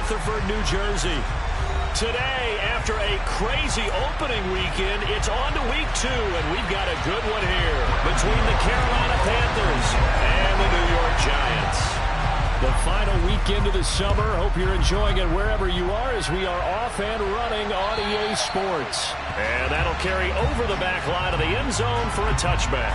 Rutherford, New Jersey. Today, after a crazy opening weekend, it's on to week 2, and we've got a good one here between the Carolina Panthers and the New York Giants. The final weekend of the summer. Hope you're enjoying it wherever you are as we are off and running on EA Sports. And that'll carry over the back line of the end zone for a touchback.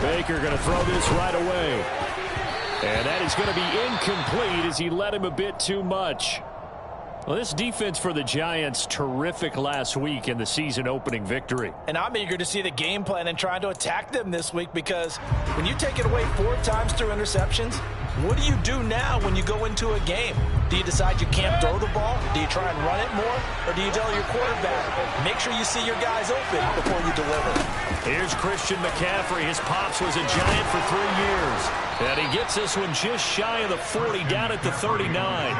Baker going to throw this right away. And that is going to be incomplete as he let him a bit too much. Well, this defense for the Giants, terrific last week in the season opening victory. And I'm eager to see the game plan and trying to attack them this week, because when you take it away 4 times through interceptions, what do you do now when you go into a game? Do you decide you can't throw the ball? Do you try and run it more? Or do you tell your quarterback, make sure you see your guys open before you deliver? Here's Christian McCaffrey. His pops was a Giant for 3 years. And he gets this one just shy of the 40, down at the 39.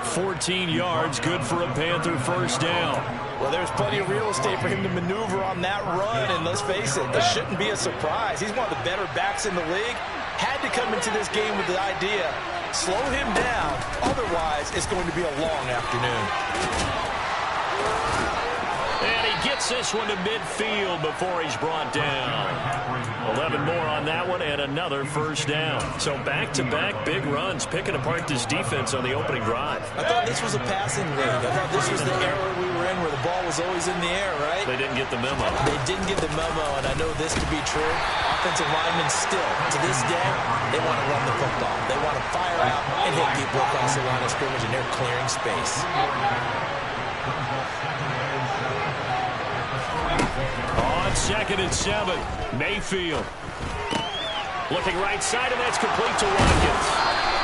14 yards, good for a Panther first down. Well, there's plenty of real estate for him to maneuver on that run, and let's face it, this shouldn't be a surprise. He's one of the better backs in the league. Had to come into this game with the idea, slow him down, otherwise it's going to be a long afternoon. And he gets this one to midfield before he's brought down. 11 more on that one and another first down. So back-to-back big runs, picking apart this defense on the opening drive. I thought this was a passing league. I thought this was the era we were in where the ball was always in the air, right? They didn't get the memo. They didn't get the memo, and I know this to be true. Offensive linemen still, to this day, they want to run the football. They want to fire out and hit people across the line of scrimmage, and they're clearing space. On 2nd and 7, Mayfield. Looking right side, and that's complete to Watkins.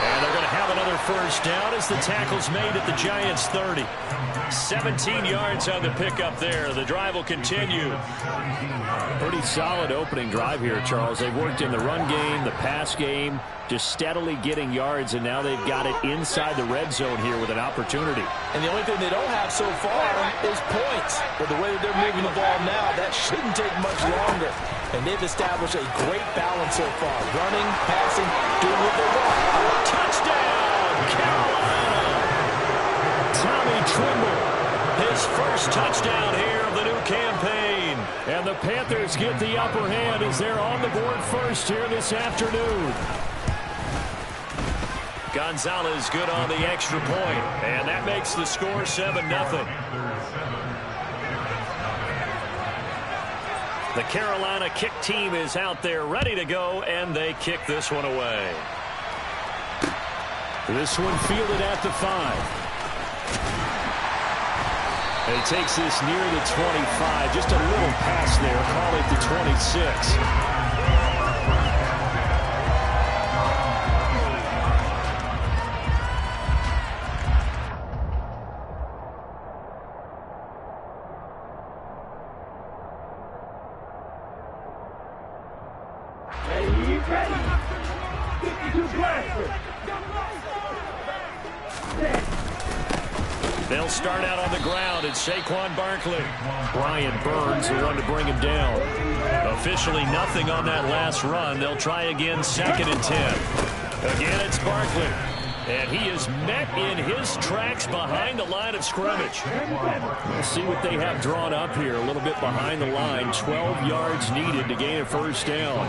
And they're going to have another first down as the tackle's made at the Giants' 30. 17 yards on the pickup there. The drive will continue. Pretty solid opening drive here, Charles. They've worked in the run game, the pass game, just steadily getting yards, and now they've got it inside the red zone here with an opportunity. And the only thing they don't have so far is points. But the way that they're moving the ball now, that shouldn't take much longer. And they've established a great balance so far. Running, passing, doing what they want. Touchdown, Carolina! Tommy Tremble, his first touchdown here of the new campaign. And the Panthers get the upper hand as they're on the board first here this afternoon. Gonzalez good on the extra point, and that makes the score 7-0. The Carolina kick team is out there ready to go, and they kick this one away. This one fielded at the 5. And he takes this near the 25. Just a little pass there. Call it the 26. They'll start out on the ground. It's Saquon Barkley. Brian Burns, the one to bring him down. Officially nothing on that last run. They'll try again, 2nd and 10. Again, it's Barkley. And he is met in his tracks behind the line of scrimmage. We'll see what they have drawn up here. A little bit behind the line. 12 yards needed to gain a first down.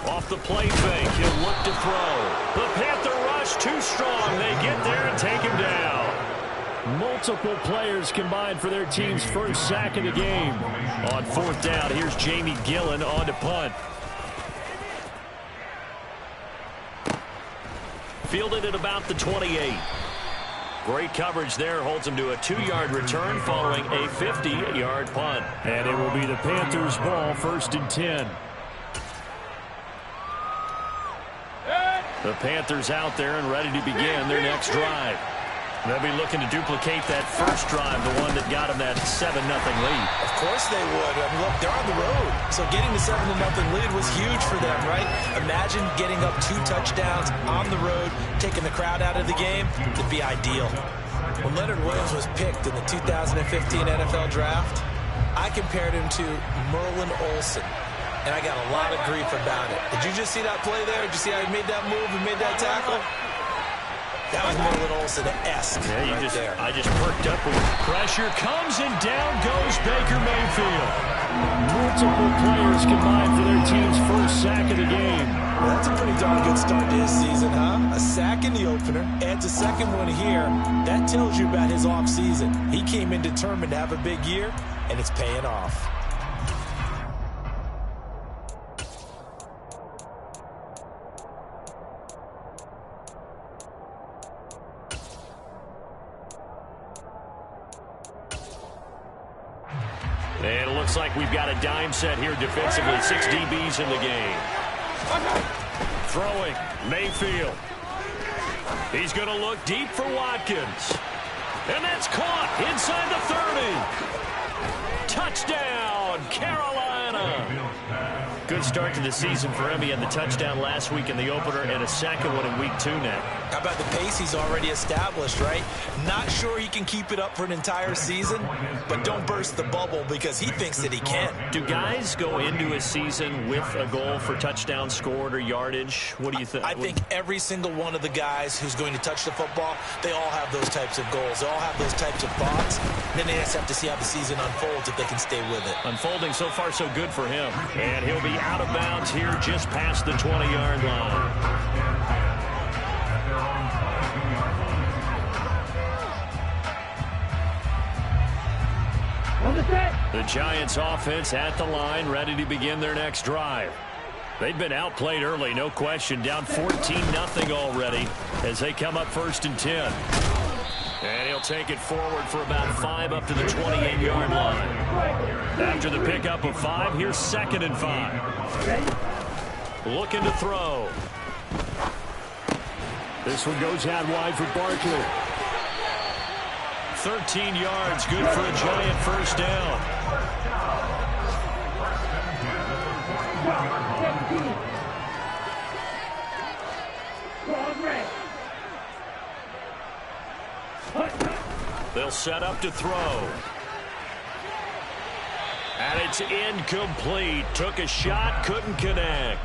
Off the play fake, he'll look to throw. The Panther rush too strong. They get there and take him down. Multiple players combined for their team's first sack of the game. On 4th down, here's Jamie Gillen on to punt. Fielded at about the 28. Great coverage there, holds him to a 2-yard return following a 50-yard punt. And it will be the Panthers' ball, 1st and 10. The Panthers out there and ready to begin their next drive. They'll be looking to duplicate that first drive, the one that got them that 7-0 lead. Of course they would. I mean, look, they're on the road. So getting the 7-0 lead was huge for them, right? Imagine getting up 2 touchdowns on the road, taking the crowd out of the game. It'd be ideal. When Leonard Williams was picked in the 2015 NFL Draft, I compared him to Merlin Olsen. And I got a lot of grief about it. Did you just see that play there? Did you see how he made that move and made that tackle? That was Merlin Olsen-esque. Yeah, I just perked up when pressure comes, and down goes Baker Mayfield. Multiple players combined for their team's first sack of the game. Well, that's a pretty darn good start to his season, huh? A sack in the opener, adds a second one here. That tells you about his offseason. He came in determined to have a big year, and it's paying off. And it looks like we've got a dime set here defensively. 6 DBs in the game. Throwing, Mayfield. He's going to look deep for Watkins. And that's caught inside the 30. Touchdown, Carolina. Good start to the season for him. He had the touchdown last week in the opener and a second one in week 2 now. How about the pace he's already established, right? Not sure he can keep it up for an entire season, but don't burst the bubble because he thinks that he can. Do guys go into a season with a goal for touchdowns scored or yardage? What do you think? I think every single one of the guys who's going to touch the football, they all have those types of goals. They all have those types of thoughts. Then they just have to see how the season unfolds if they can stay with it. Unfolding so far so good for him. And he'll be out of bounds here just past the 20-yard line. The Giants offense at the line, ready to begin their next drive. They've been outplayed early, no question. Down 14-0 already as they come up 1st and 10. And he'll take it forward for about 5 up to the 28-yard line. After the pickup of 5, here's 2nd and 5. Looking to throw. This one goes out wide for Barkley. 13 yards, good for a Giant first down. They'll set up to throw. And it's incomplete. Took a shot, couldn't connect.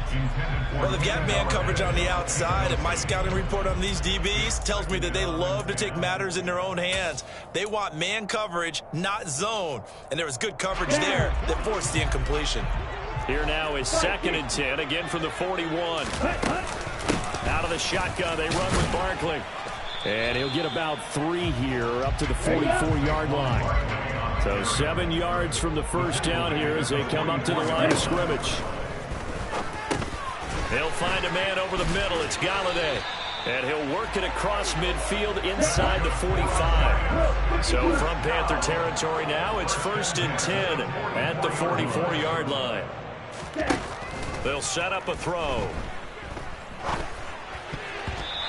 Well, they've got man coverage on the outside, and my scouting report on these DBs tells me that they love to take matters in their own hands. They want man coverage, not zone. And there was good coverage there that forced the incompletion. Here now is 2nd and 10, again from the 41. Out of the shotgun, they run with Barkley. And he'll get about 3 here, up to the 44-yard line. So 7 yards from the first down here as they come up to the line of scrimmage. He'll find a man over the middle. It's Galladay. And he'll work it across midfield inside the 45. So from Panther territory now, it's 1st and 10 at the 44-yard line. They'll set up a throw.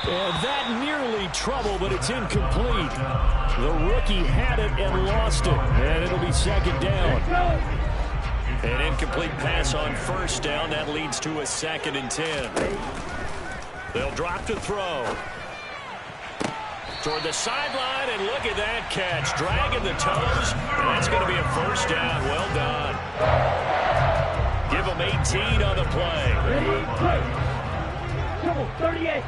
And that nearly trouble, but it's incomplete. The rookie had it and lost it. And it'll be 2nd down. An incomplete pass on 1st down. That leads to a 2nd and 10. They'll drop to throw. Toward the sideline, and look at that catch. Dragging the toes, and that's going to be a 1st down. Well done. Give them 18 on the play. Come on, 38.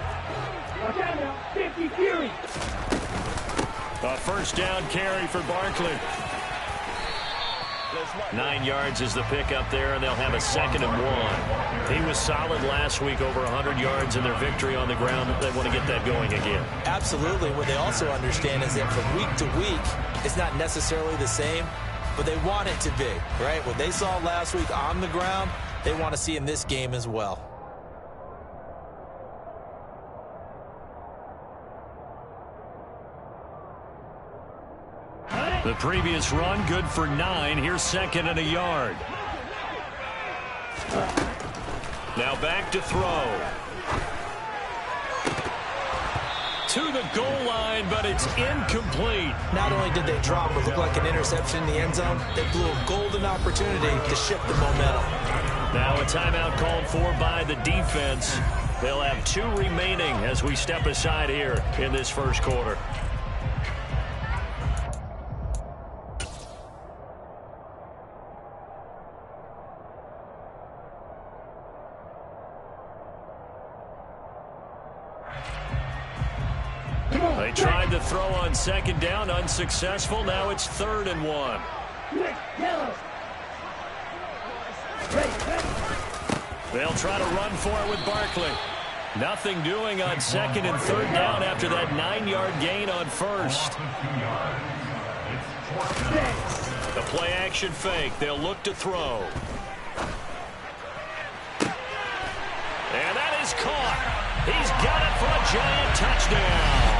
Watch out now, 50 Fury. A 1st down carry for Barkley. 9 yards is the pickup there, and they'll have a 2nd and 1. He was solid last week, over 100 yards in their victory on the ground. They want to get that going again. Absolutely. What they also understand is that from week to week, it's not necessarily the same, but they want it to be, right? What they saw last week on the ground, they want to see in this game as well. The previous run, good for 9. Here's 2nd and a yard. Now back to throw. to the goal line, but it's incomplete. Not only did they drop what looked like an interception in the end zone, they blew a golden opportunity to shift the momentum. Now a timeout called for by the defense. They'll have 2 remaining as we step aside here in this first quarter. They tried to throw on second down, unsuccessful. Now it's 3rd and 1. They'll try to run for it with Barkley. Nothing doing on 2nd and 3rd down after that 9-yard gain on 1st. The play action fake. They'll look to throw. And that is caught. He's got it for a giant touchdown.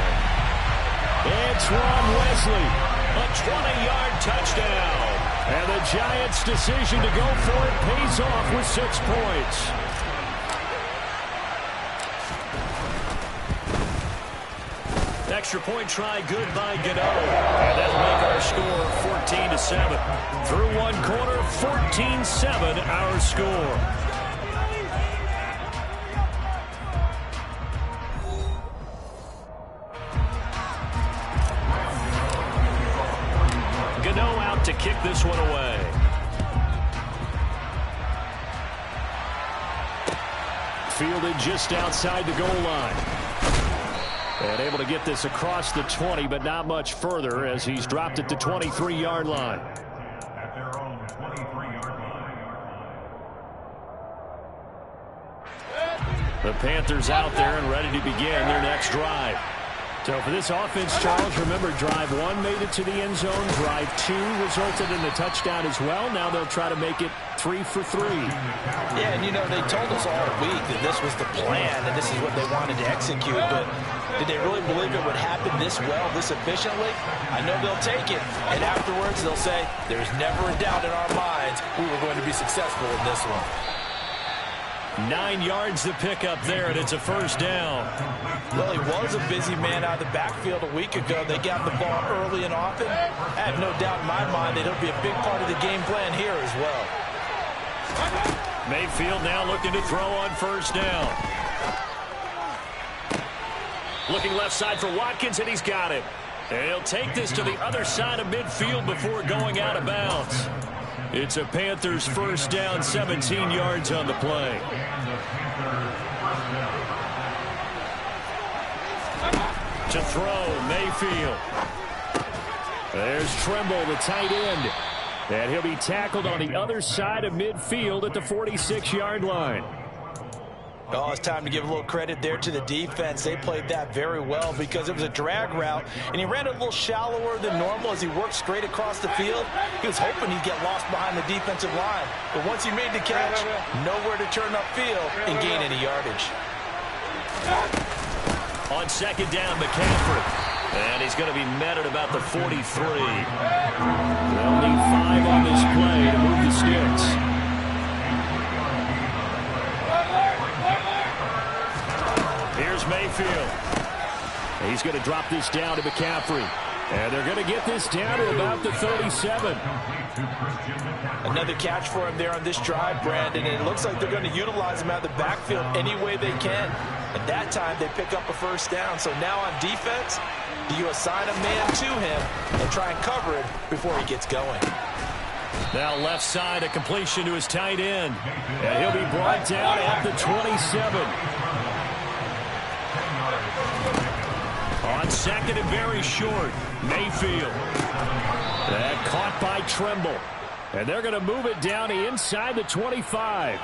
Antoine Wesley, a 20-yard touchdown. And the Giants' decision to go for it pays off with 6 points. Extra point try good by Gano. And that'll make our score 14-7. Through 1 quarter, 14-7 our score. To kick this one away. Fielded just outside the goal line. And able to get this across the 20, but not much further as he's dropped it to 23-yard line. At their own 23-yard line. The Panthers out there and ready to begin their next drive. So for this offense, Charles, remember drive 1 made it to the end zone. Drive 2 resulted in a touchdown as well. Now they'll try to make it 3 for 3. Yeah, and you know, they told us all week that this was the plan and this is what they wanted to execute. But did they really believe it would happen this well, this efficiently? I know they'll take it. And afterwards they'll say, there's never a doubt in our minds we were going to be successful in this one. 9 yards to pick up there, and it's a 1st down. Well, he was a busy man out of the backfield a week ago. They got the ball early and often. I have no doubt in my mind that he'll be a big part of the game plan here as well. Mayfield now looking to throw on 1st down. Looking left side for Watkins, and he's got it. And he'll take this to the other side of midfield before going out of bounds. It's a Panthers 1st down, 17 yards on the play. To throw, Mayfield. There's Trimble, the tight end. And he'll be tackled on the other side of midfield at the 46-yard line. Oh, it's time to give a little credit there to the defense. They played that very well because it was a drag route, and he ran it a little shallower than normal as he worked straight across the field. He was hoping he'd get lost behind the defensive line, but once he made the catch, nowhere to turn upfield and gain any yardage. On 2nd down, McCaffrey. And he's going to be met at about the 43. They'll need 5 on this play to move the sticks. Here's Mayfield. He's going to drop this down to McCaffrey. And they're going to get this down to about the 37. Another catch for him there on this drive, Brandon, and it looks like they're going to utilize him out of the backfield any way they can. At that time, they pick up a 1st down. So now on defense, do you assign a man to him and try and cover it before he gets going? Now left side, a completion to his tight end. And he'll be brought down at the 27. On 2nd and very short, Mayfield. That caught by Trimble. And they're going to move it down inside the 25.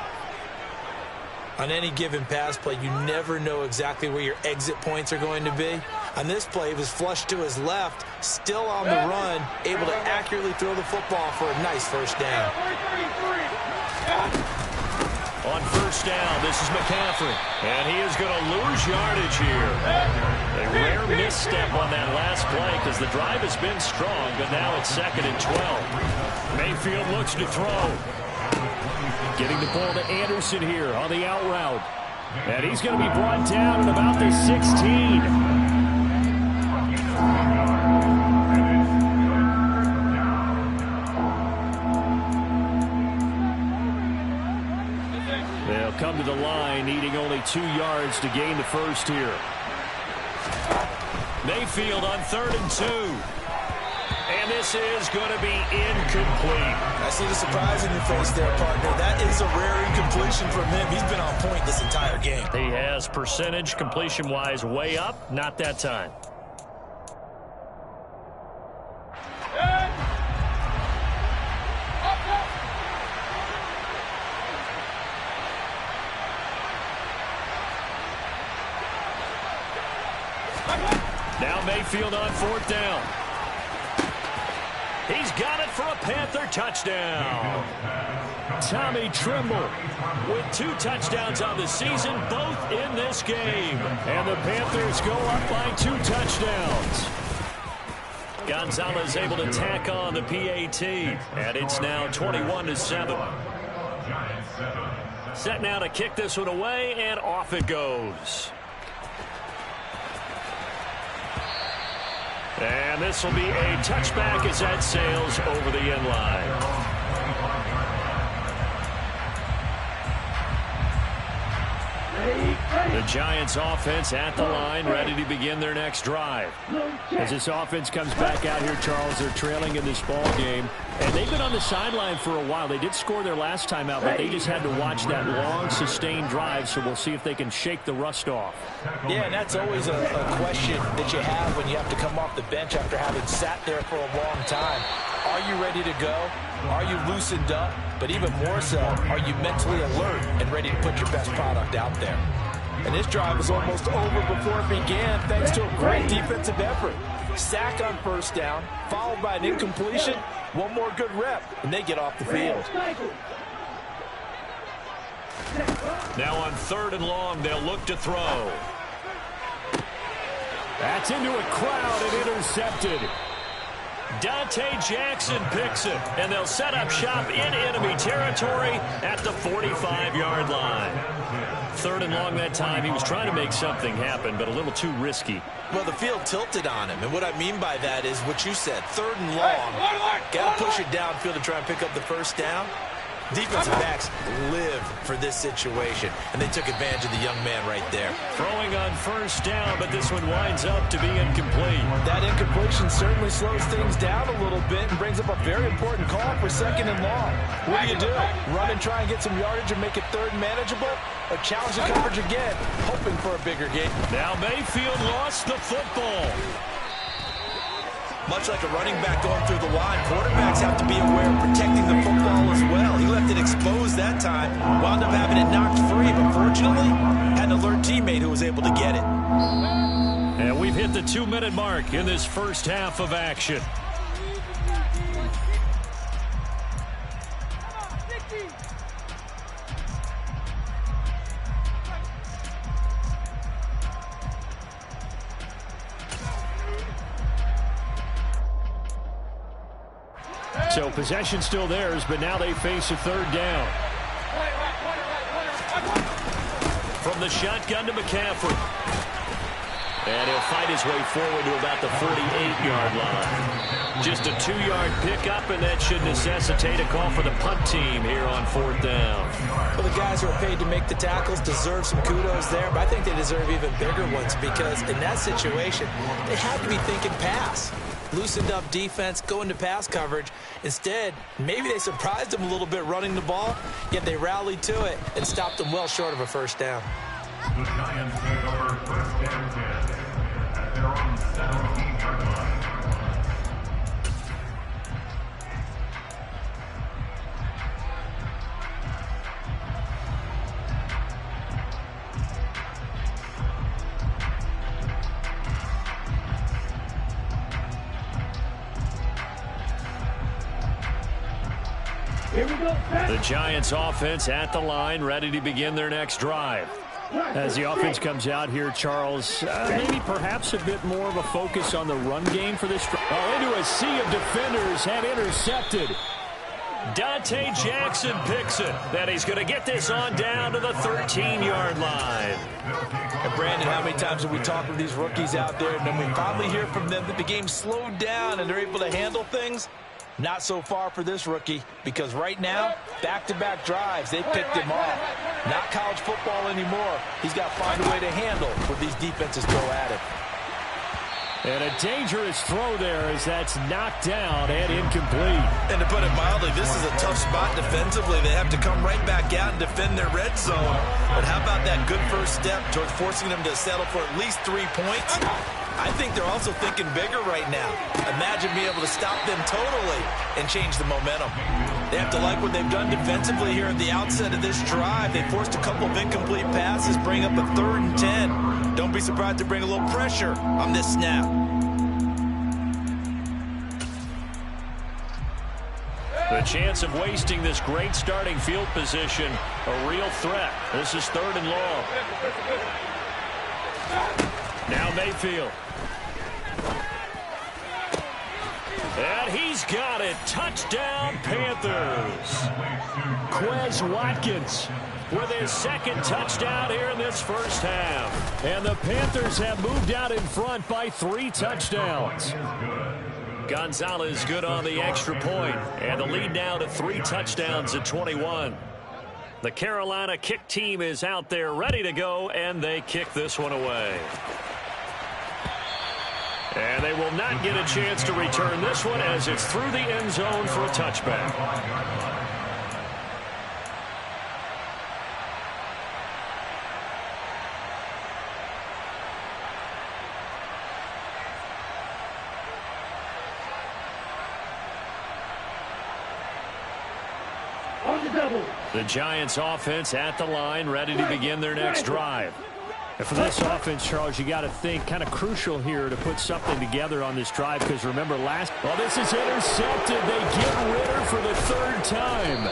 On any given pass play, you never know exactly where your exit points are going to be. On this play, it was flushed to his left, still on the run, able to accurately throw the football for a nice 1st down. On 1st down, this is McCaffrey. And he is going to lose yardage here. A rare misstep on that last play because the drive has been strong, but now it's 2nd and 12. Mayfield looks to throw. Getting the ball to Anderson here on the out route. And he's going to be brought down at about the 16. 2 yards to gain the first here. Mayfield on 3rd and 2. And this is going to be incomplete. I see the surprise in your face there, partner. That is a rare incompletion from him. He's been on point this entire game. He has percentage completion-wise way up. Not that time. Now Mayfield on 4th down. He's got it for a Panther touchdown. Tommy Tremble with 2 touchdowns on the season, both in this game. And the Panthers go up by 2 touchdowns. Gonzalez able to tack on the PAT. And it's now 21-7. Set now to kick this one away, and off it goes. And this will be a touchback as that sails over the end line. The Giants offense at the line, ready to begin their next drive. As this offense comes back out here, Charles, they're trailing in this ball game. And they've been on the sideline for a while. They did score their last time out, but they just had to watch that long, sustained drive, so we'll see if they can shake the rust off. Yeah, and that's always a question that you have when you have to come off the bench after having sat there for a long time. Are you ready to go? Are you loosened up? But even more so, are you mentally alert and ready to put your best product out there? And this drive was almost over before it began thanks to a great defensive effort. Sack on 1st down, followed by an incompletion, one more good rep, and they get off the field. Now on 3rd and long, they'll look to throw. That's into a crowd and intercepted. Dante Jackson picks it, and they'll set up shop in enemy territory at the 45-yard line. 3rd and long that time. He was trying to make something happen, but a little too risky. Well, the field tilted on him, and what I mean by that is what you said, 3rd and long. Got to push it downfield to try and pick up the 1st down. Defensive backs live for this situation, and they took advantage of the young man right there. Throwing on 1st down, but this one winds up to be incomplete. That incompletion certainly slows things down a little bit and brings up a very important call for 2nd and long. What do? Run and try and get some yardage and make it 3rd manageable? Or challenge the coverage again, hoping for a bigger gain? Now Mayfield lost the football. Much like a running back going through the line, quarterbacks have to be aware of protecting the football as well. He left it exposed that time, wound up having it knocked free, but fortunately, had an alert teammate who was able to get it. And we've hit the 2-minute mark in this first half of action. So possession still theirs, but now they face a 3rd down. From the shotgun to McCaffrey. And he'll fight his way forward to about the 48-yard line. Just a 2-yard pickup, and that should necessitate a call for the punt team here on 4th down. Well, the guys who are paid to make the tackles deserve some kudos there, but I think they deserve even bigger ones because in that situation, they have to be thinking pass. Loosened up defense, going to pass coverage. Instead, maybe they surprised them a little bit running the ball, yet they rallied to it and stopped them well short of a 1st down. The Giants take over 1st and 10 at their own 17-yard line. The Giants offense at the line, ready to begin their next drive. As the offense comes out here, Charles, maybe perhaps a bit more of a focus on the run game for this. Into a sea of defenders and intercepted. Dante Jackson picks it. That he's going to get this on down to the 13-yard line. And Brandon, how many times have we talked with these rookies out there, and then we finally hear from them that the game slowed down and they're able to handle things? Not so far for this rookie, because right now, back-to-back drives, they picked him off. Not college football anymore. He's got to find a way to handle what these defenses throw at him. And a dangerous throw there as that's knocked down and incomplete. And to put it mildly, this is a tough spot defensively. They have to come right back out and defend their red zone. But how about that good first step towards forcing them to settle for at least 3 points? I think they're also thinking bigger right now. Imagine being able to stop them totally and change the momentum. They have to like what they've done defensively here at the outset of this drive. They forced a couple of incomplete passes, bring up a 3rd and 10. Don't be surprised to bring a little pressure on this snap. The chance of wasting this great starting field position, a real threat. This is 3rd and long. Now Mayfield. And he's got it. Touchdown, Panthers. Quez Watkins with his 2nd touchdown here in this first half. And the Panthers have moved out in front by 3 touchdowns. Gonzalez good on the extra point. And the lead now to 3 touchdowns at 21. The Carolina kick team is out there ready to go, and they kick this one away. And they will not get a chance to return this one as it's through the end zone for a touchback. The Giants offense at the line, ready to begin their next drive. And for this offense, Charles, you got to think kind of crucial here to put something together on this drive, because remember this is intercepted. They get Ritter for the 3rd time.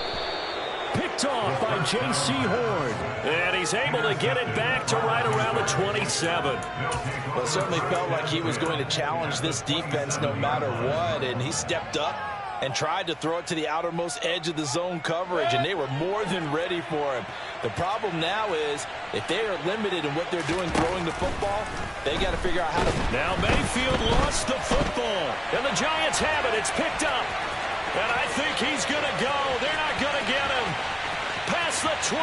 Picked off by J.C. Horn. And he's able to get it back to right around the 27. Well, it certainly felt like he was going to challenge this defense no matter what, and he stepped up and tried to throw it to the outermost edge of the zone coverage, and they were more than ready for him. The problem now is, if they are limited in what they're doing throwing the football, they got to figure out how to... Now Mayfield lost the football, and the Giants have it. It's picked up, and I think he's going to go. They're not going to get him. Past the 20.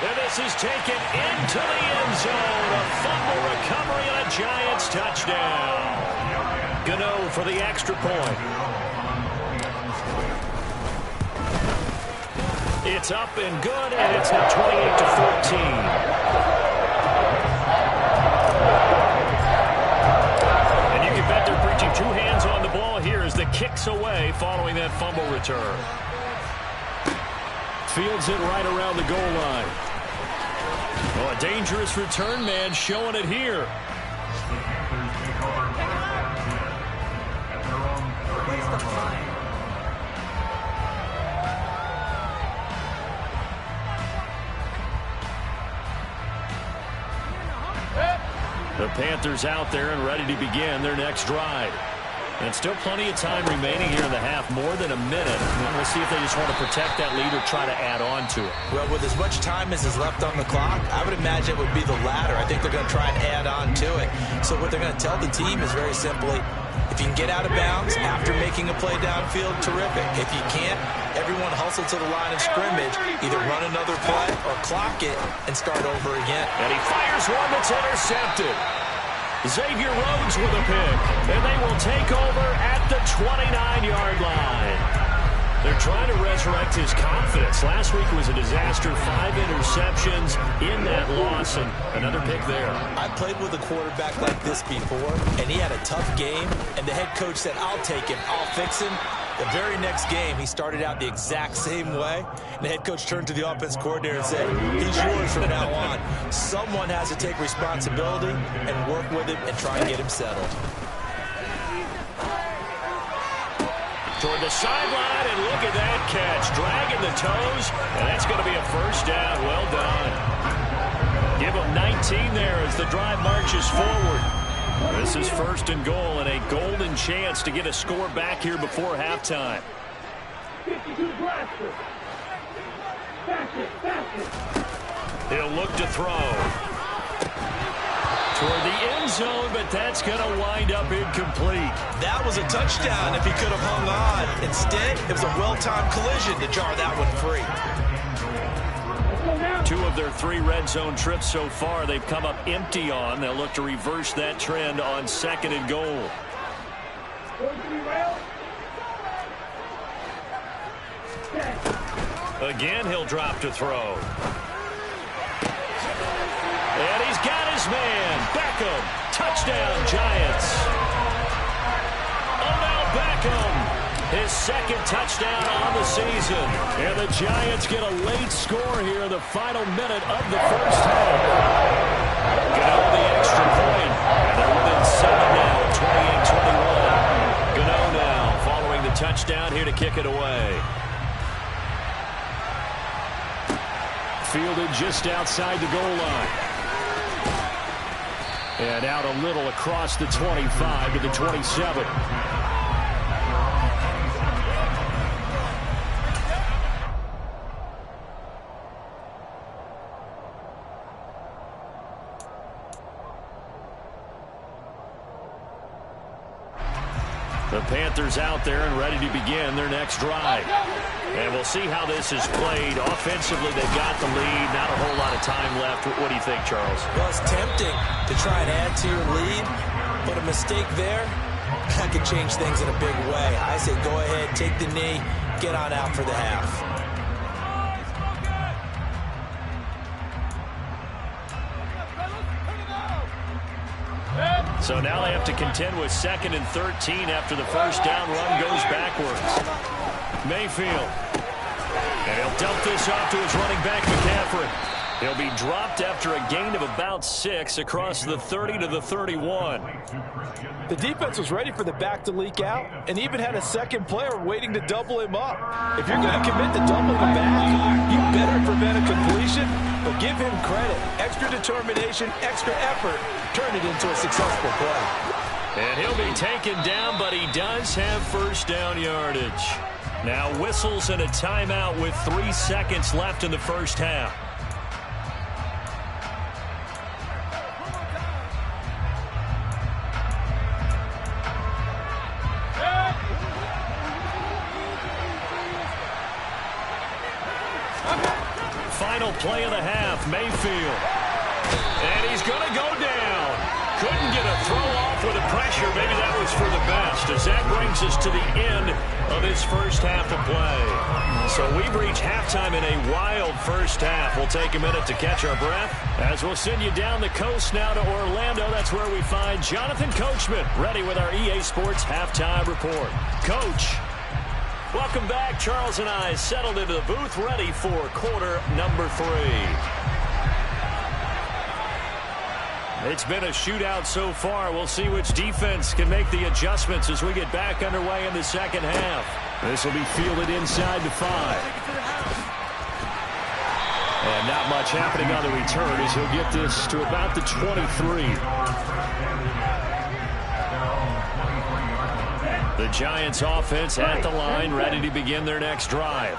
And this is taken into the end zone. A fumble recovery and a Giants touchdown. Gano for the extra point. It's up and good, and it's now 28-14. And you can bet they're preaching 2 hands on the ball here as the kick's away following that fumble return. Fields it right around the goal line. Oh, a dangerous return man showing it here. The Panthers out there and ready to begin their next drive. And still plenty of time remaining here in the half, more than a minute. And we'll see if they just want to protect that lead or try to add on to it. Well, with as much time as is left on the clock, I would imagine it would be the latter. I think they're going to try and add on to it. So what they're going to tell the team is very simply, if you can get out of bounds after making a play downfield, terrific. If you can't, everyone hustle to the line of scrimmage, either run another play or clock it and start over again. And he fires one that's intercepted. Xavier Rhodes with a pick, and they will take over at the 29-yard line. They're trying to resurrect his confidence. Last week was a disaster, 5 interceptions in that loss, and another pick there. I played with a quarterback like this before, and he had a tough game, and the head coach said, I'll take him, I'll fix him. The very next game, he started out the exact same way. The head coach turned to the offense coordinator and said, he's yours from now on. Someone has to take responsibility and work with him and try and get him settled. Toward the sideline, and look at that catch. Dragging the toes, and that's going to be a first down. Well done. Give him 19 there as the drive marches forward. This is 1st and goal, and a golden chance to get a score back here before halftime. He'll look to throw. Toward the end zone, but that's going to wind up incomplete. That was a touchdown if he could have hung on. Instead, it was a well-timed collision to jar that one free. 2 of their 3 red zone trips so far they've come up empty on. They'll look to reverse that trend on 2nd and goal. Again, he'll drop to throw. And he's got his man. Beckham. Touchdown, Giants. Odell Beckham. His 2nd touchdown on the season. And the Giants get a late score here in the final minute of the first half. Gano the extra point. And they're within 7 now, 28-21. Gano now following the touchdown here to kick it away. Fielded just outside the goal line. And out a little across the 25 to the 27. The Panthers out there and ready to begin their next drive. And we'll see how this is played. Offensively, they've got the lead. Not a whole lot of time left. What do you think, Charles? Well, it's tempting to try and add to your lead, but a mistake there, that could change things in a big way. I say go ahead, take the knee, get on out for the half. So now they have to contend with 2nd and 13 after the first down run goes backwards. Mayfield. And he'll dump this off to his running back, McCaffrey. He'll be dropped after a gain of about 6 across the 30 to the 31. The defense was ready for the back to leak out and even had a 2nd player waiting to double him up. If you're going to commit to doubling the back, you better prevent a completion, but give him credit. Extra determination, extra effort, turn it into a successful play. And he'll be taken down, but he does have first down yardage. Now whistles and a timeout with 3 seconds left in the first half. Final play of the half, Mayfield. And he's going to go down. Couldn't get a throw off with the pressure. Maybe that was for the best, as that brings us to the end of this first half of play. So we've reached halftime in a wild first half. We'll take a minute to catch our breath as we'll send you down the coast now to Orlando. That's where we find Jonathan Coachman ready with our EA Sports halftime report. Coach, welcome back. Charles and I settled into the booth ready for quarter number 3. It's been a shootout so far. We'll see which defense can make the adjustments as we get back underway in the second half. This will be fielded inside the 5. And not much happening on the return as he'll get this to about the 23. The Giants offense at the line, ready to begin their next drive.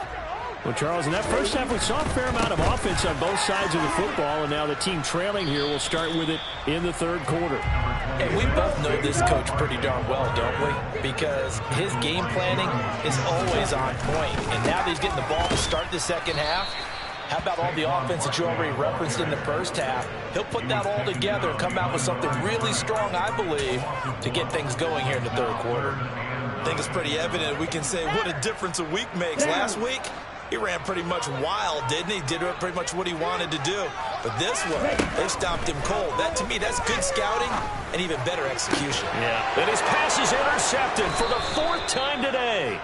Well, Charles, in that first half, we saw a fair amount of offense on both sides of the football, and now the team trailing here will start with it in the third quarter. And we both know this coach pretty darn well, don't we? Because his game planning is always on point. And now that he's getting the ball to start the second half, how about all the offense that you already referenced in the first half? He'll put that all together and come out with something really strong, I believe, to get things going here in the third quarter. I think it's pretty evident we can say what a difference a week makes. Last week, he ran pretty much wild, didn't he? Did pretty much what he wanted to do. But this one, they stopped him cold. That, to me, that's good scouting and even better execution. Yeah, and his pass is intercepted for the 4th time today.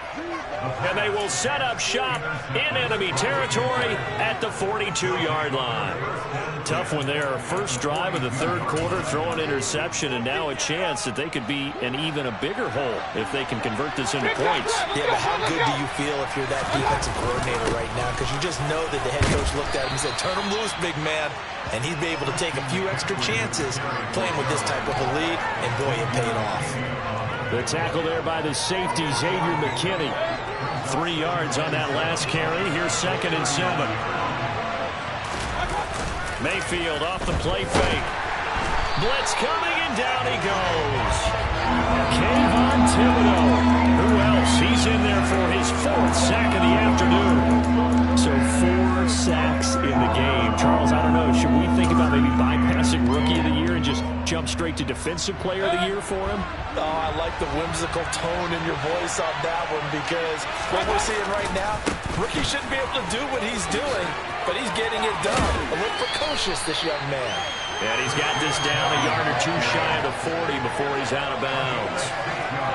And they will set up shop in enemy territory at the 42-yard line. Tough one there. First drive of the third quarter, throw an interception, and now a chance that they could be in even a bigger hole if they can convert this into points. Yeah, but how good do you feel if you're that defensive coordinator right now? Because you just know that the head coach looked at him and said, turn him loose, big man. And he'd be able to take a few extra chances playing with this type of a lead, and boy, it paid off. The tackle there by the safety, Xavier McKinney. 3 yards on that last carry. Here's 2nd and 7. Mayfield off the play fake. Blitz coming and down he goes. Kayvon Thibodeau. Who else? He's in there for his 4th sack of the afternoon. So 4 sacks in the game. Charles, I don't know. Should we think about maybe bypassing Rookie of the Year and just jump straight to Defensive Player of the Year for him? Oh, I like the whimsical tone in your voice on that one, because what we're seeing right now, Rookie shouldn't be able to do what he's doing, but he's getting it done. A little precocious, this young man. And he's got this down a yard or 2 shy of the 40 before he's out of bounds.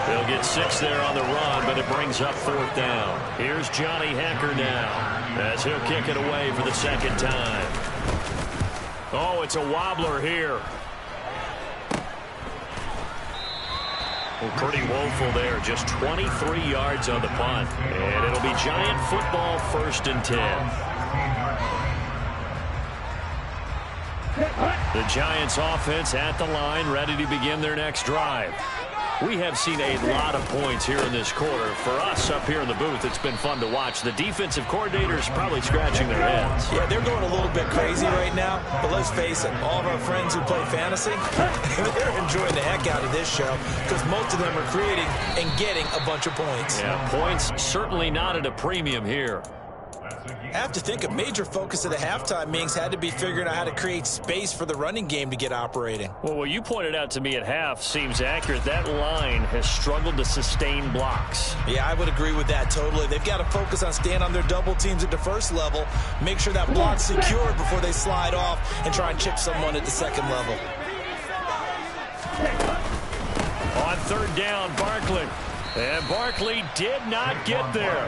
They'll get 6 there on the run, but it brings up 4th down. Here's Johnny Hekker now, as he'll kick it away for the 2nd time. Oh, it's a wobbler here. Well, pretty woeful there. Just 23 yards on the punt. And it'll be Giant football, 1st and 10. The Giants offense at the line, ready to begin their next drive. We have seen a lot of points here in this quarter. For us up here in the booth, it's been fun to watch. The defensive coordinators probably scratching their heads. Yeah, they're going a little bit crazy right now, but let's face it, all of our friends who play fantasy, they're enjoying the heck out of this show, because most of them are creating and getting a bunch of points. Yeah, points certainly not at a premium here. I have to think a major focus of the halftime meetings had to be figuring out how to create space for the running game to get operating. Well, what you pointed out to me at half seems accurate. That line has struggled to sustain blocks. Yeah, I would agree with that totally. They've got to focus on staying on their double teams at the 1st level, make sure that block's secured before they slide off and try and chip someone at the 2nd level. On 3rd down, Barkley. And Barkley did not get there.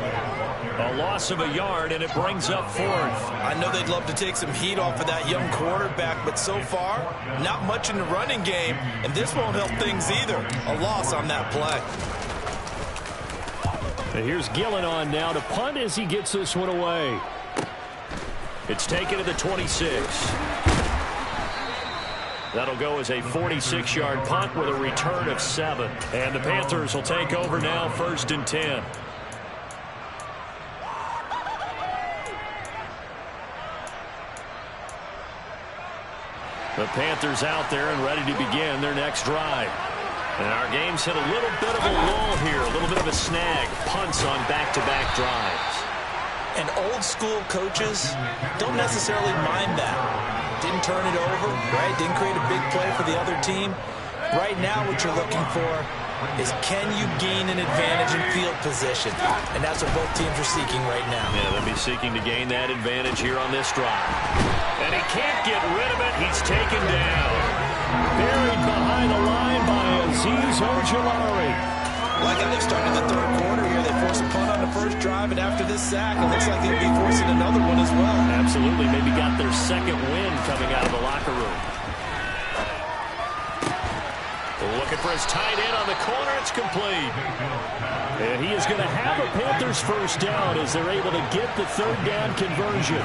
A loss of a yard, and it brings up 4th. I know they'd love to take some heat off of that young quarterback, but so far, not much in the running game, and this won't help things either. A loss on that play. And here's Gillen on now to punt as he gets this one away. It's taken to the 26. That'll go as a 46-yard punt with a return of 7. And the Panthers will take over now, 1st and 10. The Panthers out there and ready to begin their next drive. And our game's hit a little bit of a lull here, a little bit of a snag. Punts on back-to-back drives. And old-school coaches don't necessarily mind that. Didn't turn it over, right? Didn't create a big play for the other team. Right now what you're looking for is, can you gain an advantage in field position? And that's what both teams are seeking right now. Yeah, they'll be seeking to gain that advantage here on this drive. And he can't get rid of it. He's taken down. Buried behind the line by Azeez Ojulari. Like how they started the 3rd quarter here. They forced a punt on the 1st drive, and after this sack, it looks like they'll be forcing another one as well. Absolutely. Maybe got their 2nd win coming out of the locker room. Looking for his tight end on the corner. It's complete. And he is going to have a Panthers 1st down as they're able to get the 3rd down conversion.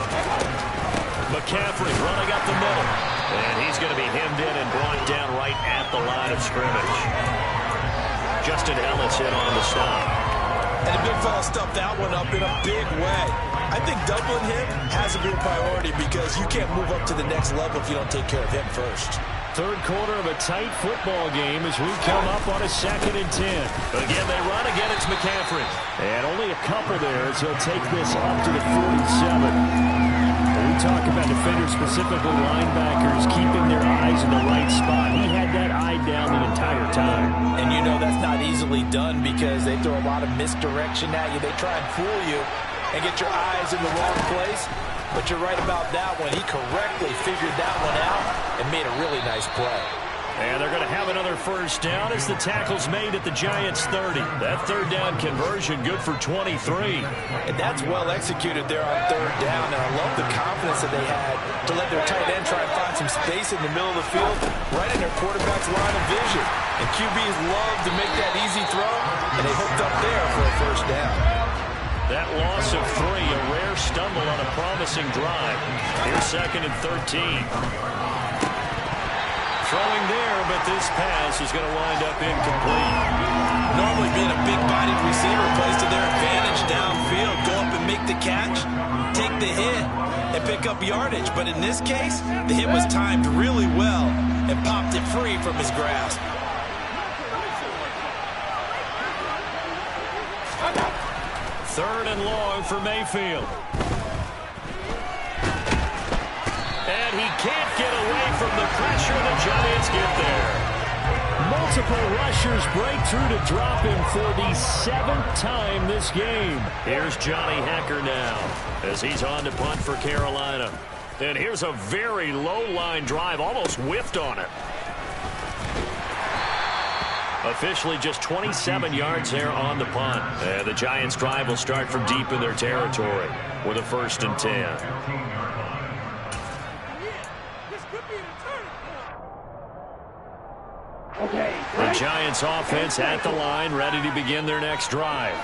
McCaffrey running up the middle. And he's going to be hemmed in and brought down right at the line of scrimmage. Justin Ellis hit on the stop. And the big fella stuffed that one up in a big way. I think doubling him has to be a priority, because you can't move up to the next level if you don't take care of him first. 3rd quarter of a tight football game as we come up on a 2nd and 10. Again, they run. Again, it's McCaffrey. And only a couple there as he'll take this up to the 47. When we talk about defenders, specifically linebackers, keeping their eyes in the right spot. He had that eye down the entire time. And you know that's not easily done, because they throw a lot of misdirection at you. They try and fool you and get your eyes in the wrong place. But you're right about that one. He correctly figured that one out and made a really nice play. And they're going to have another 1st down as the tackle's made at the Giants' 30. That 3rd down conversion good for 23. And that's well executed there on 3rd down. And I love the confidence that they had to let their tight end try and find some space in the middle of the field, right in their quarterback's line of vision. And QBs love to make that easy throw, and they hooked up there for a 1st down. That loss of 3, a rare stumble on a promising drive. Here's 2nd and 13. Throwing there, but this pass is going to wind up incomplete. Normally being a big-bodied receiver plays to their advantage downfield. Go up and make the catch, take the hit, and pick up yardage. But in this case, the hit was timed really well and popped it free from his grasp. Third and long for Mayfield. And he can't get away from the pressure. The Giants get there. Multiple rushers break through to drop him for the 7th time this game. Here's Johnny Hekker now as he's on to punt for Carolina. And here's a very low-line drive, almost whiffed on it. Officially just 27 yards there on the punt. And the Giants' drive will start from deep in their territory with a 1st and 10. The Giants offense at the line, ready to begin their next drive.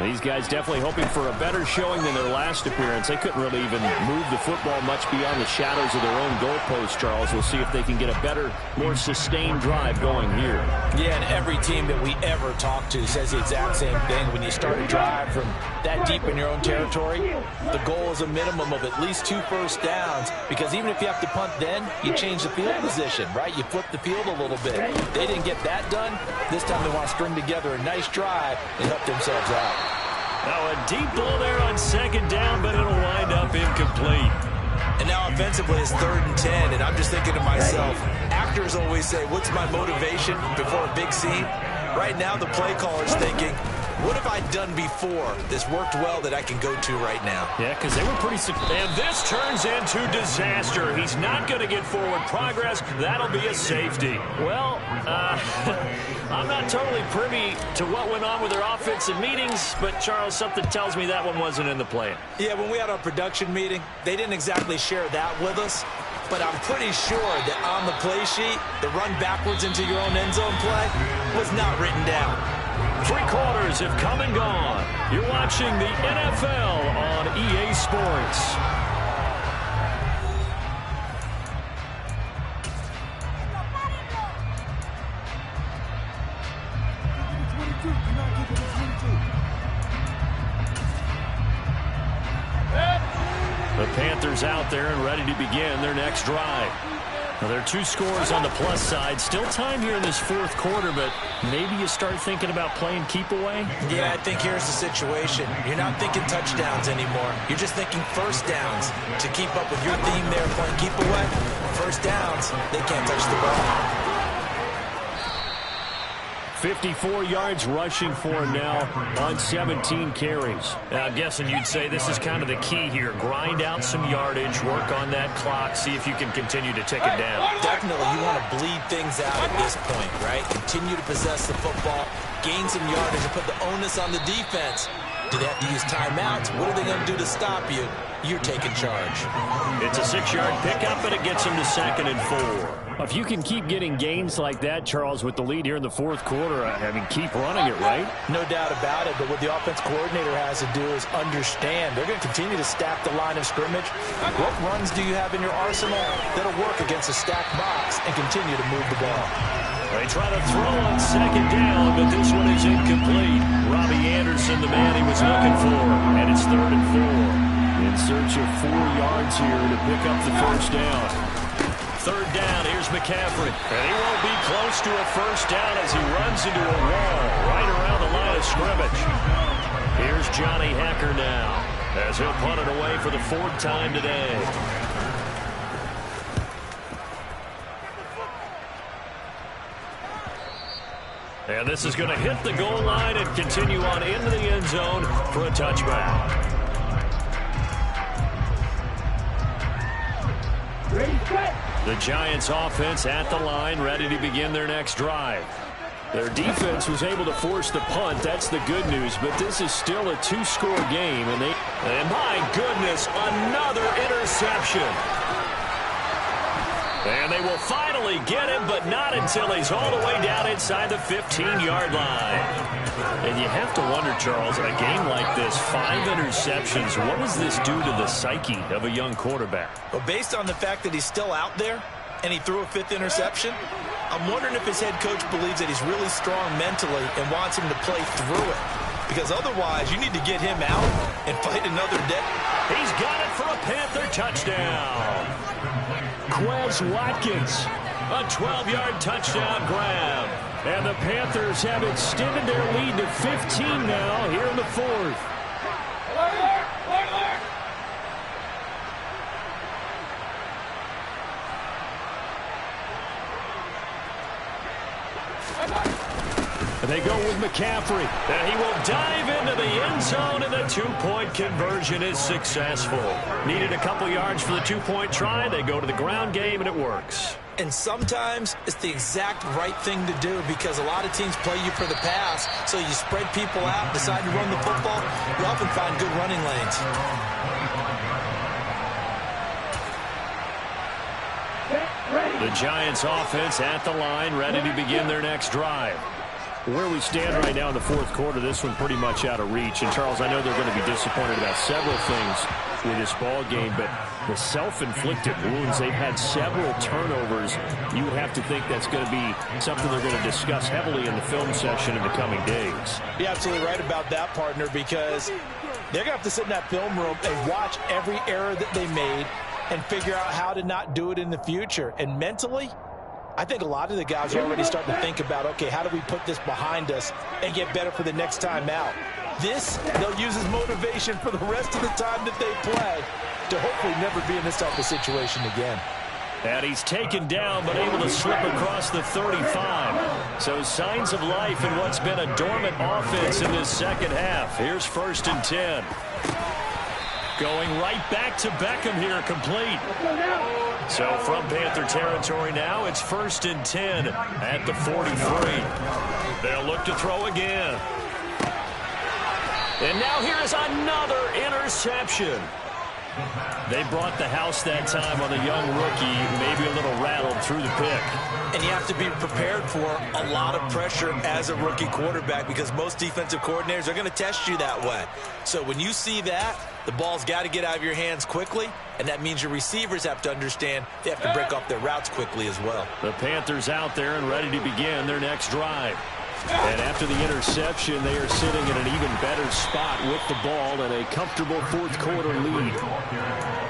These guys definitely hoping for a better showing than their last appearance. They couldn't really even move the football much beyond the shadows of their own goalpost, Charles. We'll see if they can get a better, more sustained drive going here. Yeah, and every team that we ever talk to says the exact same thing. When you start a drive from that deep in your own territory, the goal is a minimum of at least 2 first downs, because even if you have to punt then, you change the field position, right? You flip the field a little bit. They didn't get that done. This time they want to string together a nice drive and help themselves out. Now a deep ball there on 2nd down, but it'll wind up incomplete. And now offensively it's 3rd and 10, and I'm just thinking to myself, actors always say, what's my motivation before a big scene? Right now the play caller's thinking, what have I done before this worked well that I can go to right now? Yeah, because they were pretty... And this turns into disaster. He's not going to get forward progress. That'll be a safety. Well, I'm not totally privy to what went on with their offensive meetings, but, Charles, something tells me that one wasn't in the plan. Yeah, when we had our production meeting, they didn't exactly share that with us, but I'm pretty sure that on the play sheet, the run backwards into your own end zone play was not written down. 3 quarters have come and gone. You're watching the NFL on EA Sports. The Panthers out there and ready to begin their next drive. Now, there are 2 scores on the plus side. Still time here in this 4th quarter, but maybe you start thinking about playing keep away? Yeah, I think here's the situation. You're not thinking touchdowns anymore. You're just thinking first downs. To keep up with your theme there, playing keep away, first downs, they can't touch the ball. 54 yards rushing for him now on 17 carries. Now, I'm guessing you'd say this is kind of the key here. Grind out some yardage, work on that clock, see if you can continue to tick it down. Definitely, you want to bleed things out at this point, right? Continue to possess the football, gain some yardage, and put the onus on the defense. Do they have to use timeouts? What are they going to do to stop you? You're taking charge. It's a 6-yard pickup, and it gets them to 2nd and 4. If you can keep getting gains like that, Charles, with the lead here in the 4th quarter, keep running it, right? No doubt about it, but what the offense coordinator has to do is understand. They're going to continue to stack the line of scrimmage. What runs do you have in your arsenal that'll work against a stacked box and continue to move the ball? They try to throw on 2nd down, but this one is incomplete. Robbie Anderson, the man he was looking for, and it's 3rd and 4. In search of 4 yards here to pick up the 1st down. 3rd down, here's McCaffrey. And he won't be close to a 1st down as he runs into a wall right around the line of scrimmage. Here's Johnny Hekker now as he'll punt it away for the 4th time today. And this is going to hit the goal line and continue on into the end zone for a touchback. The Giants offense at the line, ready to begin their next drive. Their defense was able to force the punt. That's the good news, but this is still a 2-score game. And my goodness, another interception. And they will finally get him, but not until he's all the way down inside the 15-yard line. And you have to wonder, Charles, a game like this, 5 interceptions, what does this do to the psyche of a young quarterback? Well, based on the fact that he's still out there and he threw a 5th interception, I'm wondering if his head coach believes that he's really strong mentally and wants him to play through it. Because otherwise, you need to get him out and fight another day. He's got it for a Panther touchdown. Watkins. A 12-yard touchdown grab. And the Panthers have extended their lead to 15 now here in the fourth. They go with McCaffrey, and he will dive into the end zone, and the two-point conversion is successful. Needed a couple yards for the two-point try. They go to the ground game, and it works. And sometimes it's the exact right thing to do because a lot of teams play you for the pass, so you spread people out, decide to run the football. You often find good running lanes. The Giants offense at the line, ready to begin their next drive. Where we stand right now in the fourth quarter, this one pretty much out of reach. And, Charles, I know they're going to be disappointed about several things with this ball game, but the self-inflicted wounds, they've had several turnovers. You would have to think that's going to be something they're going to discuss heavily in the film session in the coming days. You're absolutely right about that, partner, because they're going to have to sit in that film room and watch every error that they made and figure out how to not do it in the future. And mentally, I think a lot of the guys are already starting to think about, okay, how do we put this behind us and get better for the next time out? This, they'll use as motivation for the rest of the time that they play to hopefully never be in this type of situation again. And he's taken down but able to slip across the 35. So signs of life in what's been a dormant offense in this second half. Here's 1st and 10. Going right back to Beckham here, complete. So from Panther territory now, it's 1st and 10 at the 43. They'll look to throw again. And now here is another interception. They brought the house that time on the young rookie, maybe a little rattled through the pick. And you have to be prepared for a lot of pressure as a rookie quarterback because most defensive coordinators are going to test you that way. So when you see that, the ball's got to get out of your hands quickly, and that means your receivers have to understand they have to break off their routes quickly as well. The Panthers out there and ready to begin their next drive. And after the interception, they are sitting in an even better spot with the ball and a comfortable fourth quarter lead.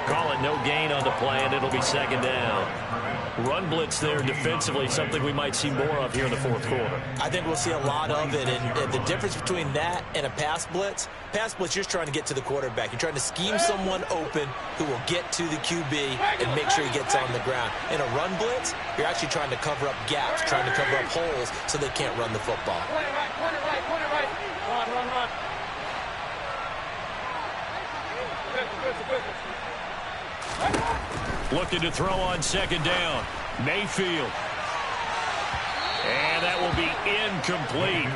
Call it no gain on the play, and it'll be 2nd down. Run blitz there defensively, something we might see more of here in the fourth quarter. I think we'll see a lot of it, and the difference between that and a pass blitz, you're just trying to get to the quarterback. You're trying to scheme someone open who will get to the QB and make sure he gets on the ground. In a run blitz, you're actually trying to cover up gaps, trying to cover up holes so they can't run the football. Looking to throw on 2nd down. Mayfield. And that will be incomplete.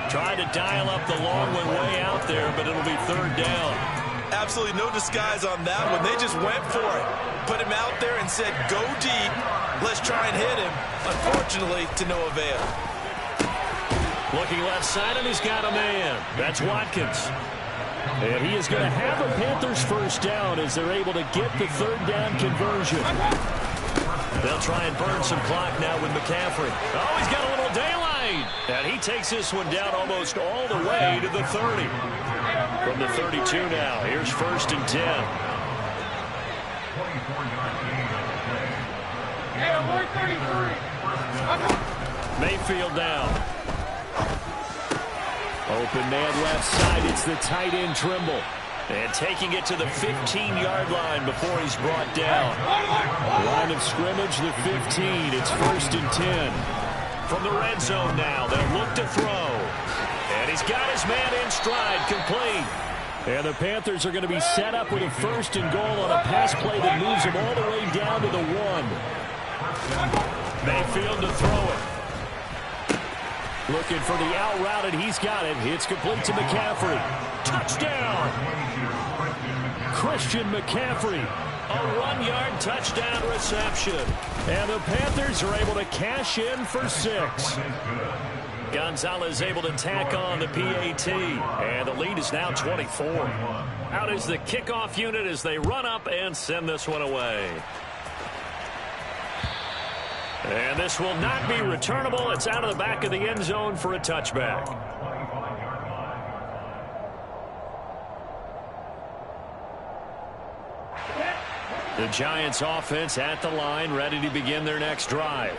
Tried to dial up the long one way out there, but it'll be 3rd down. Absolutely no disguise on that one. They just went for it. Put him out there and said, go deep. Let's try and hit him. Unfortunately, to no avail. Looking left side, and he's got a man. That's Watkins. And he is going to have a Panthers 1st down as they're able to get the 3rd down conversion. They'll try and burn some clock now with McCaffrey. Oh, he's got a little daylight. And he takes this one down almost all the way to the 30. From the 32 now, here's 1st and 10. Mayfield down. Open man left side. It's the tight end Trimble. And taking it to the 15-yard line before he's brought down. Line of scrimmage, the 15. It's 1st and 10. From the red zone now, they'll look to throw. And he's got his man in stride, complete. And the Panthers are going to be set up with a 1st and goal on a pass play that moves them all the way down to the 1. Mayfield to throw it. Looking for the out route, and he's got it. It's complete to McCaffrey. Touchdown! Christian McCaffrey. A 1-yard touchdown reception. And the Panthers are able to cash in for 6. Gonzalez able to tack on the PAT. And the lead is now 24. Out is the kickoff unit as they run up and send this one away. And this will not be returnable. It's out of the back of the end zone for a touchback. The Giants offense at the line, ready to begin their next drive.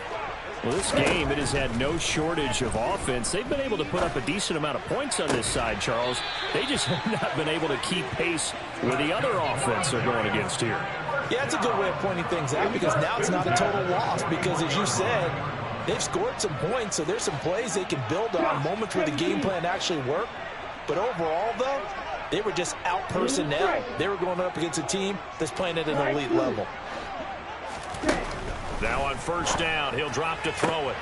Well, this game, it has had no shortage of offense. They've been able to put up a decent amount of points on this side, Charles. They just have not been able to keep pace with the other offense they're going against here. Yeah, it's a good way of pointing things out because now it's not a total loss because, as you said, they've scored some points, so there's some plays they can build on, moments where the game plan actually worked. But overall, though, they were just out-personnel. They were going up against a team that's playing at an elite level. Now on first down, he'll drop to throw it.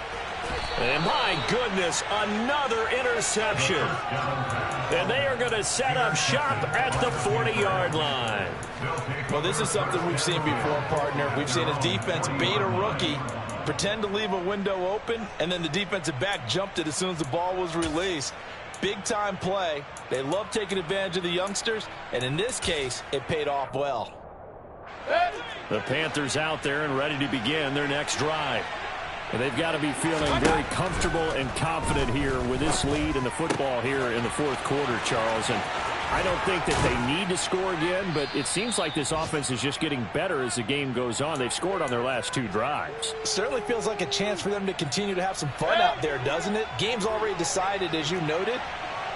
And my goodness, another interception. And they are going to set up shop at the 40-yard line. Well, this is something we've seen before, partner. We've seen a defense bait a rookie, pretend to leave a window open, and then the defensive back jumped it as soon as the ball was released. Big-time play. They love taking advantage of the youngsters, and in this case, it paid off well. The Panthers out there and ready to begin their next drive. And they've got to be feeling very comfortable and confident here with this lead in the football here in the fourth quarter, Charles. And I don't think that they need to score again, but it seems like this offense is just getting better as the game goes on. They've scored on their last 2 drives. Certainly feels like a chance for them to continue to have some fun out there, doesn't it? Game's already decided, as you noted.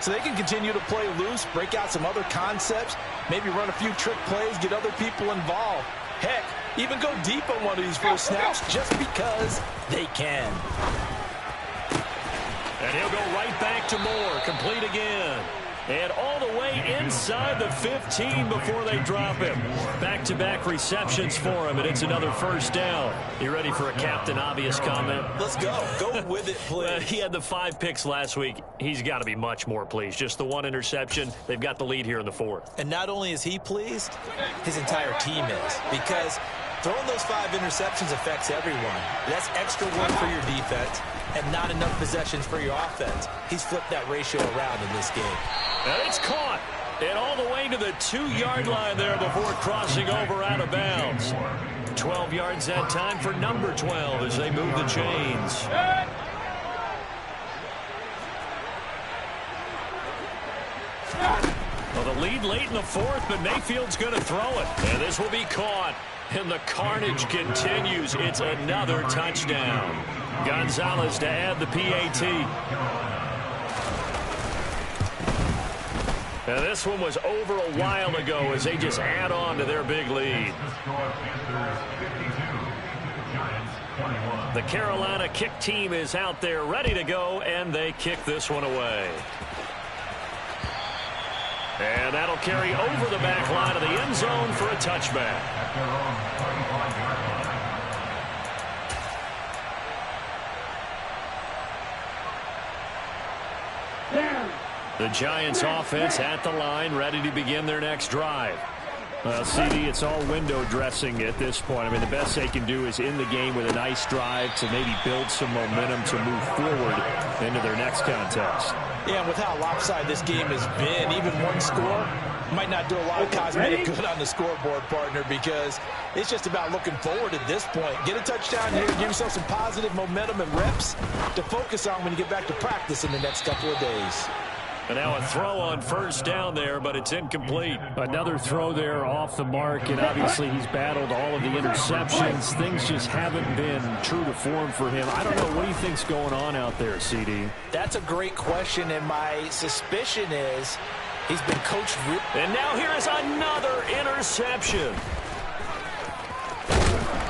So they can continue to play loose, break out some other concepts, maybe run a few trick plays, get other people involved. Heck, even go deep on one of these first snaps just because they can. And he'll go right back to Moore, complete again. And all the way inside the 15 before they drop him. Back-to-back receptions for him, and it's another first down. You ready for a Captain Obvious comment? Let's go. Go with it, please. He had the 5 picks last week. He's got to be much more pleased. Just the 1 interception. They've got the lead here in the 4th. And not only is he pleased, his entire team is. Because throwing those 5 interceptions affects everyone. That's extra work for your defense and not enough possessions for your offense. He's flipped that ratio around in this game. And it's caught. And all the way to the 2-yard line there before crossing over out of bounds. 12 yards that time for number 12 as they move the chains. Well, the lead late in the 4th, but Mayfield's going to throw it. And this will be caught. And the carnage continues. It's another touchdown. Gonzalez to add the PAT. Now this one was over a while ago as they just add on to their big lead. The Carolina kick team is out there ready to go, and they kick this one away. And that'll carry over the back line of the end zone for a touchback. The Giants offense at the line, ready to begin their next drive. Well, CD, it's all window dressing at this point. I mean, the best they can do is in the game with a nice drive to maybe build some momentum to move forward into their next contest. Yeah, and with how lopsided this game has been, even one score might not do a lot of cosmetic good on the scoreboard, partner, because it's just about looking forward at this point. Get a touchdown here, give yourself some positive momentum and reps to focus on when you get back to practice in the next couple of days. And now a throw on first down there, but it's incomplete. Another throw there off the mark, and obviously he's battled all of the interceptions. Things just haven't been true to form for him. I don't know. What do you think's going on out there, CD? That's a great question, and my suspicion is he's been coached. And now here is another interception.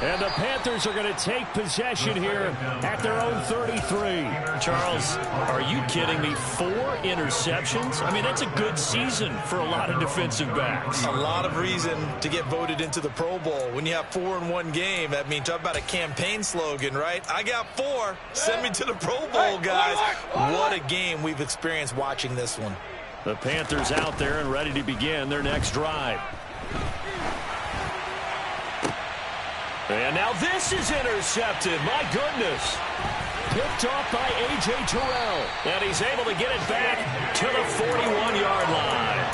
And the Panthers are going to take possession here at their own 33. Charles, are you kidding me? 4 interceptions? I mean, that's a good season for a lot of defensive backs. A lot of reason to get voted into the Pro Bowl. When you have 4 in one game, that means talk about a campaign slogan, right? I got 4. Send me to the Pro Bowl, guys. What a game we've experienced watching this one. The Panthers out there and ready to begin their next drive. And now this is intercepted. My goodness. Picked off by A.J. Terrell. And he's able to get it back to the 41-yard line.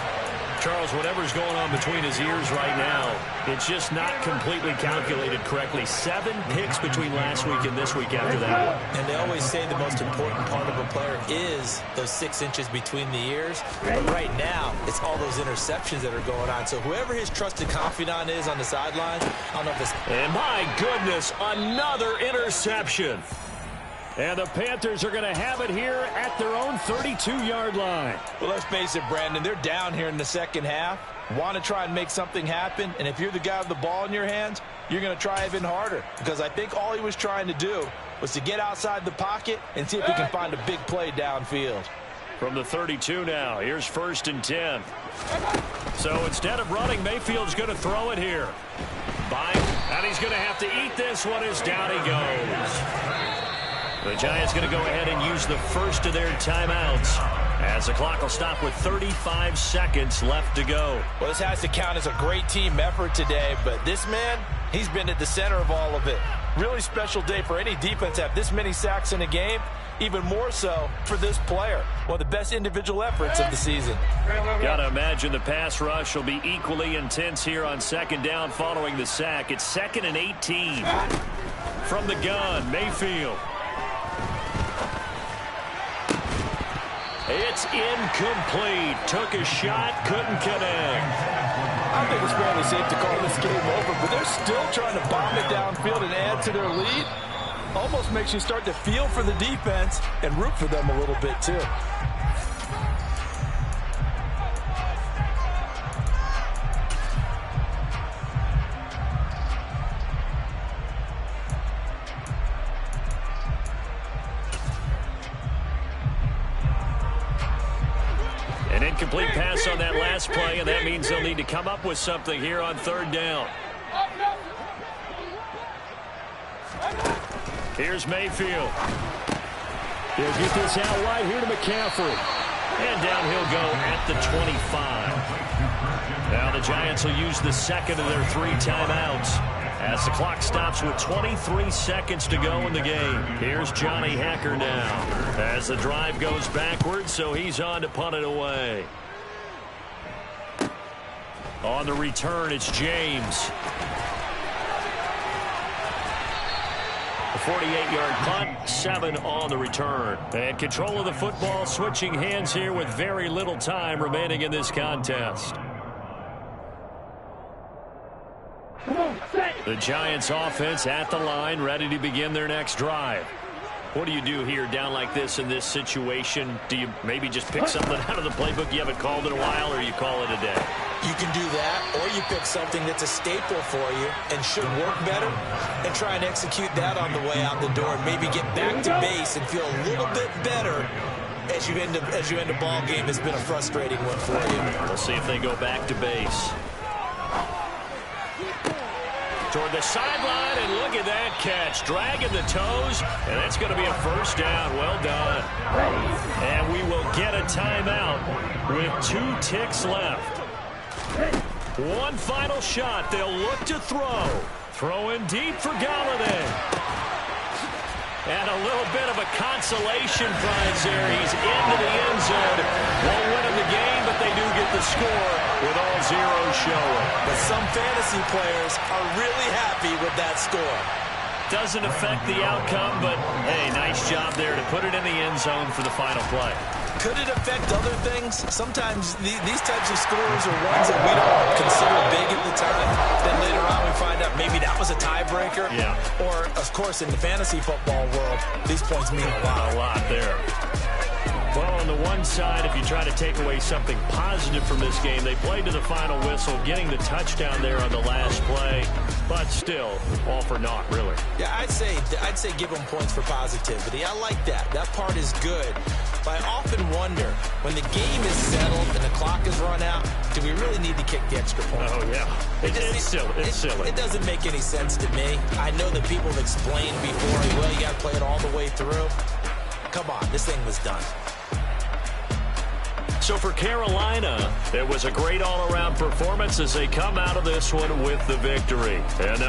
Charles, whatever's going on between his ears right now, it's just not completely calculated correctly. 7 picks between last week and this week after that one. And they always say the most important part of a player is those 6 inches between the ears. But right now, it's all those interceptions that are going on. So whoever his trusted confidant is on the sidelines, I don't know if it's... And my goodness, another interception. And the Panthers are going to have it here at their own 32-yard line. Well, let's face it, Brandon, they're down here in the second half. Want to try and make something happen, and if you're the guy with the ball in your hands, you're going to try even harder, because I think all he was trying to do was to get outside the pocket and see if he can find a big play downfield. From the 32 now, here's 1st and 10. So instead of running, Mayfield's going to throw it here. And he's going to have to eat this one as down he goes. The Giants going to go ahead and use the first of their timeouts as the clock will stop with 35 seconds left to go. Well, this has to count as a great team effort today, but this man, he's been at the center of all of it. Really special day for any defense to have this many sacks in a game, even more so for this player. One of the best individual efforts of the season. Got to imagine the pass rush will be equally intense here on 2nd down following the sack. It's 2nd and 18. From the gun, Mayfield. It's incomplete. Took a shot, couldn't connect. I think it's fairly safe to call this game over, but they're still trying to bomb it downfield and add to their lead. Almost makes you start to feel for the defense and root for them a little bit, too. An incomplete pass on that last play, and that means they'll need to come up with something here on 3rd down. Here's Mayfield. He'll get this out wide here to McCaffrey. And down he'll go at the 25. Now the Giants will use the 2nd of their 3 timeouts as the clock stops with 23 seconds to go in the game. Here's Johnny Hacker now as the drive goes backwards, so he's on to punt it away. On the return, it's James. A 48-yard punt, 7 on the return. And control of the football switching hands here with very little time remaining in this contest. The Giants offense at the line, ready to begin their next drive. What do you do here down like this in this situation? Do you maybe just pick something out of the playbook you haven't called in a while, or you call it a day? You can do that, or you pick something that's a staple for you and should work better and try and execute that on the way out the door and maybe get back to base and feel a little bit better as you end a ball game that's been a frustrating one for you. We'll see if they go back to base. Toward the sideline, and look at that catch. Dragging the toes, and that's going to be a 1st down. Well done. And we will get a timeout with 2 ticks left. One final shot. They'll look to throw. Throwing deep for Galladay. And a little bit of a consolation prize there. He's into the end zone. Won't win him the game, but they do get the score with all zeros showing. But some fantasy players are really happy with that score. Doesn't affect the outcome, but, hey, nice job there to put it in the end zone for the final play. Could it affect other things? Sometimes these types of scores are ones that we don't consider big at the time. Then later on we find out maybe that was a tiebreaker. Yeah. Or, of course, in the fantasy football world, these points mean a lot. A lot there. Well, on the one side, if you try to take away something positive from this game, they played to the final whistle, getting the touchdown there on the last play, but still, all for naught, really. Yeah, I'd say give them points for positivity. I like that. That part is good. But I often wonder, when the game is settled and the clock is run out, do we really need to kick the extra point? Oh, yeah. It's silly. It doesn't make any sense to me. I know that people have explained before, well, you got to play it all the way through. Come on, this thing was done. So for Carolina, it was a great all-around performance as they come out of this one with the victory. And